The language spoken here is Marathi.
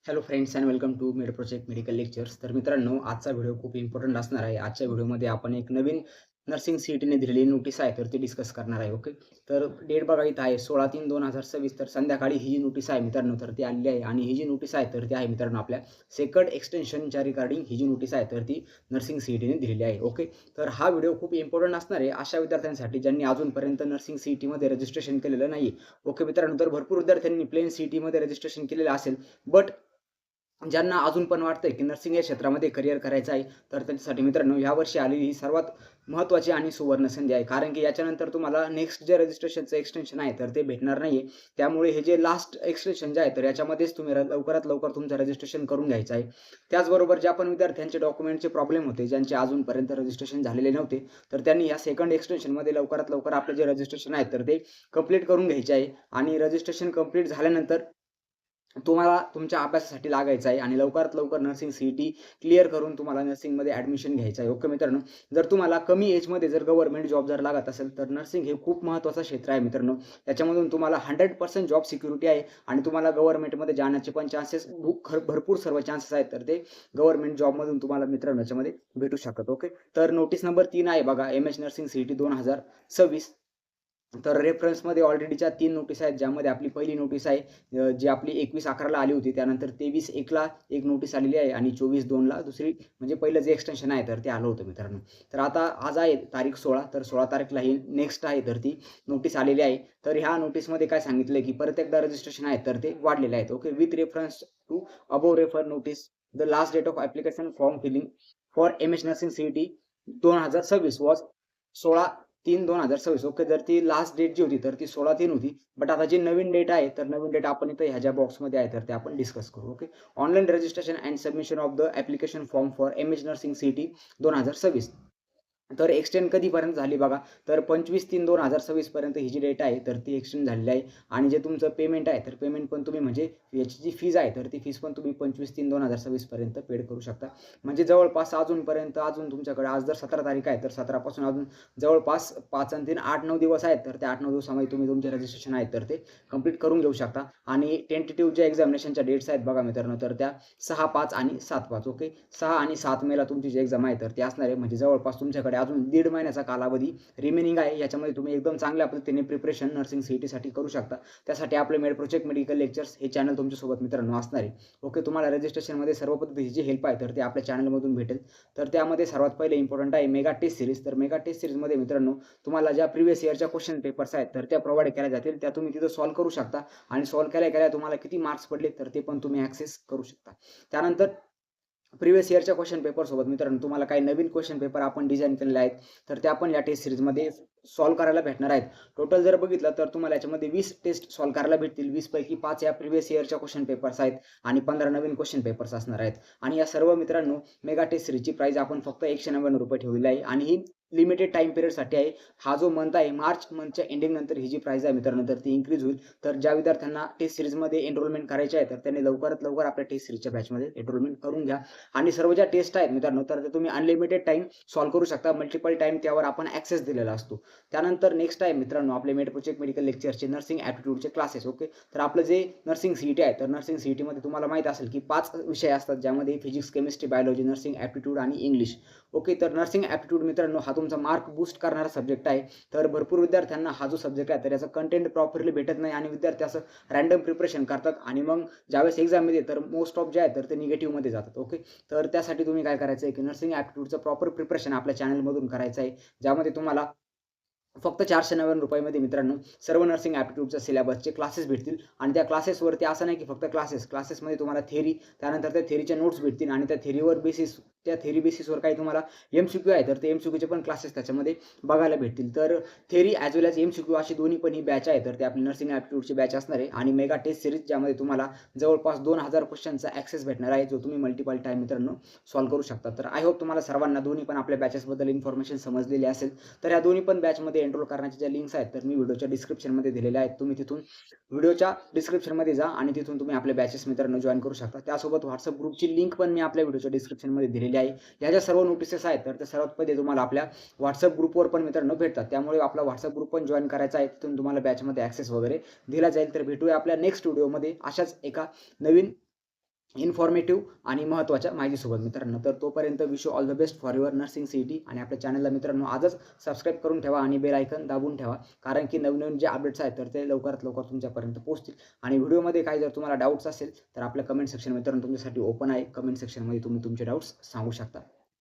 Hello friends and welcome to med project medical lectures. तर मित्रांनो, आजचा व्हिडिओ खूप इम्पोर्टंट असणार आहे. आजच्या व्हिडिओमध्ये आपण एक नवीन नर्सिंग सीईटीने दिलेली नोटीस आहे, तर ती डिस्कस करणार आहे. ओके. तर डेट बघा इथं आहे 16/3/2026. तर संध्याकाळी ही जी नोटीस आहे मित्रांनो, तर ती आलेली आहे आणि ही जी नोटीस आहे तर ती आहे मित्रांनो आपल्या सेकंड एक्सटेन्शनच्या रिगार्डिंग ही जी नोटीस आहे तर ती नर्सिंग सीईटीने दिलेली आहे. ओके. तर हा व्हिडिओ खूप इम्पोर्टंट असणार आहे अशा विद्यार्थ्यांसाठी ज्यांनी अजूनपर्यंत नर्सिंग सीईटीमध्ये रजिस्ट्रेशन केलेलं नाही. ओके मित्रांनो, तर भरपूर विद्यार्थ्यांनी प्लेन सीईटीमध्ये रजिस्ट्रेशन केलेलं असेल, बट ज्यांना अजून पण वाटतंय की नर्सिंग या क्षेत्रामध्ये करियर करायचं आहे, तर त्यांच्यासाठी मित्रांनो यावर्षी आलेली ही सर्वात महत्त्वाची आणि सुवर्ण संधी आहे. कारण की याच्यानंतर तुम्हाला नेक्स्ट जे रजिस्ट्रेशनचं एक्सटेन्शन आहे, तर ते भेटणार नाहीये. त्यामुळे हे जे लास्ट एक्सटेन्शन जे आहे, तर याच्यामध्येच तुम्ही लवकरात लवकर तुमचं रजिस्ट्रेशन करून घ्यायचं आहे. त्याचबरोबर ज्या पण विद्यार्थ्यांचे डॉक्युमेंटचे प्रॉब्लेम होते, ज्यांचे अजूनपर्यंत रजिस्ट्रेशन झालेले नव्हते, तर त्यांनी या सेकंड एक्सटेन्शनमध्ये लवकरात लवकर आपले जे रजिस्ट्रेशन आहे, तर ते कंप्लीट करून घ्यायचे आहे. आणि रजिस्ट्रेशन कंप्लीट झाल्यानंतर तुम्हाला तुमच्या अभ्यासासाठी लागायचं आहे आणि लवकरात लवकर नर्सिंग सीईटी क्लिअर करून तुम्हाला नर्सिंगमध्ये ॲडमिशन घ्यायचं आहे. ओके मित्रांनो. जर तुम्हाला कमी एजमध्ये जर गव्हर्नमेंट जॉब जर लागत असेल, तर नर्सिंग हे खूप महत्त्वाचं क्षेत्र आहे मित्रांनो. त्याच्यामधून तुम्हाला 100% जॉब सिक्युरिटी आहे आणि तुम्हाला गव्हर्नमेंटमध्ये जाण्याचे पण चान्सेस भरपूर सर्व चान्सेस आहेत. तर ते गव्हर्नमेंट जॉबमधून तुम्हाला मित्रांनो याच्यामध्ये भेटू शकतात. ओके. तर नोटीस नंबर 3 आहे बघा, एम-एच नर्सिंग सीईटी 2026. तर रेफरन्समध्ये ऑलरेडीच्या 3 नोटीस आहेत, ज्यामध्ये आपली पहिली नोटीस आहे जी आपली 21/11ला आली होती. त्यानंतर 23/1ला एक नोटीस आलेली आहे आणि 24/2ला दुसरी म्हणजे पहिलं जे एक्सटेन्शन आहे तर ते आलं होतं मित्रांनो. तर आता आज आहे तारीख 16, तर 16 तारखेला ही नेक्स्ट आहे तर ती नोटीस आलेली आहे. तर ह्या नोटीसमध्ये काय सांगितलंय की परत एकदा रजिस्ट्रेशन आहे तर ते वाढलेले आहेत. Okay. With reference to above refer notice, the last date of application form filling for MH nursing CET 2026 was 16/3/2026. Okay. जर ती लास्ट डेट जी होती तर ती 16/3 होती. बट आता जी नवीन डेट आहे, तर नवीन डेट आपण इथं ह्या ज्या बॉक्समध्ये आहे, तर ते आपण डिस्कस करू. Okay. Online registration and submission of the application form for MH nursing CET 2026. तर एक्सटेंड कधीपर्यंत झाली बघा, तर 25/3/2026 पर्यंत ही जी डेट आहे, तर ती एक्सटेंड झालेली आहे. आणि जे तुमचं पेमेंट आहे, तर पेमेंट पण तुम्ही म्हणजे याची जी फीज आहे, तर ती फीज पण तुम्ही 25/3/2026 पर्यंत पेड करू शकता. म्हणजे जवळपास अजूनपर्यंत अजून तुमच्याकडे आज जर 17 तारीख आहे, तर 17 पासून अजून जवळपास 5 आणि 3 8-9 दिवस आहेत. तर त्या 8-9 दिवसामध्ये तुम्ही तुमचे रजिस्ट्रेशन आहेत, तर ते कंप्लीट करून घेऊ शकता. आणि टेंटेटिव्ह ज्या एक्झामिनेशनच्या डेट्स आहेत बघा मित्रांनो, तर त्या 6, 5 आणि 7, 5. ओके. 6 आणि 7 मेला तुमची जी एक्झाम आहे, तर ती असणार आहे. म्हणजे जवळपास तुमच्याकडे अजून दीड महिन्याचा कालावधी रिमेनिंग आहे. याच्यामध्ये तुम्ही एकदम चांगल्या पद्धतीने प्रिपरेशन नर्सिंग सीईटीसाठी करू शकता. त्यासाठी आपले मेड प्रोजेक्ट मेडिकल लेक्चर्स हे चॅनल तुमच्यासोबत मित्रांनो असणार आहे. ओके. तुम्हाला रजिस्ट्रेशनमध्ये सर्व पद्धतीची जी हेल्प आहे, तर ते आपल्या चॅनलमधून भेटेल. तर त्यामध्ये सर्वात पहिले इम्पोर्टंट आहे मेगा टेस्ट सीरीज. तर मेगा टेस्ट सीरीजमध्ये मित्रांनो तुम्हाला ज्या प्रिव्हियस इयरच्या क्वेश्चन पेपर्स आहेत, तर त्या प्रोव्हाईड केल्या जातील. त्या तुम्ही तिथं सॉल्व्ह करू शकता आणि सॉल्व्ह केल्या तुम्हाला किती मार्क्स पडले, तर ते पण तुम्ही ॲक्सेस करू शकता. त्यानंतर प्रिव्हियस इयरच्या क्वेश्चन पेपरसोबत मित्रांनो तुम्हाला काही नवीन क्वेश्चन पेपर आपण डिझाइन केलेले आहेत, तर त्या पण या टेस्ट सीरीजमध्ये सॉल्व्ह करायला भेटणार आहेत. टोटल जर बघितलं तर तुम्हाला याच्यामध्ये 20 टेस्ट सॉल्व्ह करायला भेटतील. 20 पैकी 5 या प्रिव्हियस इयरच्या क्वेश्चन पेपर्स आहेत आणि 15 नवीन क्वेश्चन पेपर्स असणार आहेत. आणि या सर्व मित्रांनो मेगा टेस्ट सीरीजची प्राईस आपण फक्त ₹199 ठेवलेली आहे आणि ही लिमिटेड टाईम पिरियडसाठी आहे. हा जो मंथ आहे मार्च मंथच्या एंडिंग नंतर ही जी प्राईस आहे मित्रांनो, तर ती इन्क्रीज होईल. तर ज्या विद्यार्थ्यांना टेस्ट सीरीजमध्ये एनरोलमेंट करायची आहे, तर त्यांनी लवकरात लवकर आपल्या टेस्ट सीरीजच्या बॅचमध्ये एनरोलमेंट करून घ्या. आणि सर्व ज्या टेस्ट आहेत मित्रांनो, तर ते तुम्ही अनलिमिटेड टाईम सॉल्व्ह करू शकता. मल्टिपल टाईम त्यावर आपण ॲक्सेस दिलेला असतो. त्यानंतर नेक्स्ट आहे मित्रांनो आपले मेड प्रोजेक्ट मेडिकल लेक्चरचे नर्सिंग ॲप्टिट्यूडचे क्लासेस. ओके. तर आपलं जे नर्सिंग सीईटी आहे, तर नर्सिंग सीईटीमध्ये तुम्हाला माहीत असेल की 5 विषय असतात, ज्यामध्ये physics, chemistry, biology, nursing aptitude आणि इंग्लिश. ओके. तर नर्सिंग ॲप्टिट्यूड मित्रांनो हा तुमचा मार्क बूस्ट करणारा सब्जेक्ट आहे. तर भरपूर विद्यार्थ्यांना हा जो सब्जेक्ट आहे, तर याचं कंटेंट प्रॉपरली भेटत नाही आणि विद्यार्थी असं रँडम प्रिपरेशन करतात आणि मग ज्यावेळेस एक्झाम येते, तर मोस्ट ऑफ जे आहे, तर ते निगेटिव्हमध्ये जातात. ओके. तर त्यासाठी तुम्ही काय करायचं आहे, की नर्सिंग ॲप्टिट्यूडचं प्रॉपर प्रिपरेशन आपल्या चॅनलमधून करायचं आहे. ज्यामध्ये तुम्हाला फक्त ₹499 मध्ये मित्रांनो सर्व नर्सिंग ॲप्टिट्यूडच्या सिलेबसचे क्लासेस भेटतील. आणि त्या क्लासेसवरती असं नाही की फक्त क्लासेसमध्ये तुम्हाला थेअरी, त्यानंतर त्या थेअरीच्या नोट्स भेटतील आणि त्या थेअरी बेसिसवर काही तुम्हाला एम-सी-क्यू आहे, तर ते एम-सी-क्यूचे पण क्लासेस त्याच्यामध्ये बघायला भेटतील. तर थेअरी ॲज वेल ॲज एम-सी-क्यू अशी दोन्ही पण ही बॅच आहे, तर ते आपली नर्सिंग ॲप्टिट्यूडची बॅच असणार आहे. आणि मेगा टेस्ट सीरीज ज्यामध्ये तुम्हाला जवळपास 2000 क्वेश्चनचा ॲक्सेस भेटणार आहे, जो तुम्ही मल्टिपल टाईम मित्रांनो सॉल्व्ह करू शकता. तर आय होप तुम्हाला सर्वांना दोन्ही पण आपल्या बॅचेसबद्दल इन्फॉर्मेशन समजलेली असेल. तर ह्या दोन्ही पण बॅचमध्ये एनरोल करण्याच्या ज्या लिंक्स आहेत, तर मी व्हिडिओच्या डिस्क्रिप्शनमध्ये दिलेल्या आहेत. तुम्ही तिथून व्हिडिओच्या डिस्क्रिप्शनमध्ये जा आणि तिथून तुम्ही आपले बॅचेस मित्रांनो जॉइन करू शकता. त्यासोबत WhatsApp ग्रुपची लिंक पण मी आपल्या व्हिडिओच्या डिस्क्रिप्शनमध्ये दिलेली आहे. ह्या ज्या सर्व नोटिसेस आहेत, तर त्या सर्वात पहिले तुम्हाला आपल्या WhatsApp ग्रुपवर पण मित्रांनो भेटतात. त्यामुळे आपला WhatsApp ग्रुप पण जॉइन करायचा आहे. तिथून तुम्हाला बॅचमध्ये ॲक्सेस वगैरे दिला जाईल. तर भेटूया आपल्या नेक्स्ट व्हिडिओमध्ये अशाच एका नवीन इन्फॉर्मेटिव्ह आणि महत्त्वाच्या माहितीसोबत मित्रांनो. तर तोपर्यंत wish you all the best for your nursing CET आणि आपल्या चॅनलला मित्रांनो आजच सबस्क्राईब करून ठेवा आणि बेल आयकन दाबून ठेवा, कारण की नवनवीन जे अपडेट्स आहेत तर ते लवकरात लवकर तुमच्यापर्यंत पोहोचतील. आणि व्हिडिओमध्ये काही जर तुम्हाला डाऊट्स असेल तर आपलं कमेंट सेक्शन मित्रांनो तुमच्यासाठी ओपन आहे. कमेंट सेक्शनमध्ये तुम्ही तुमचे डाऊट्स सांगू शकता.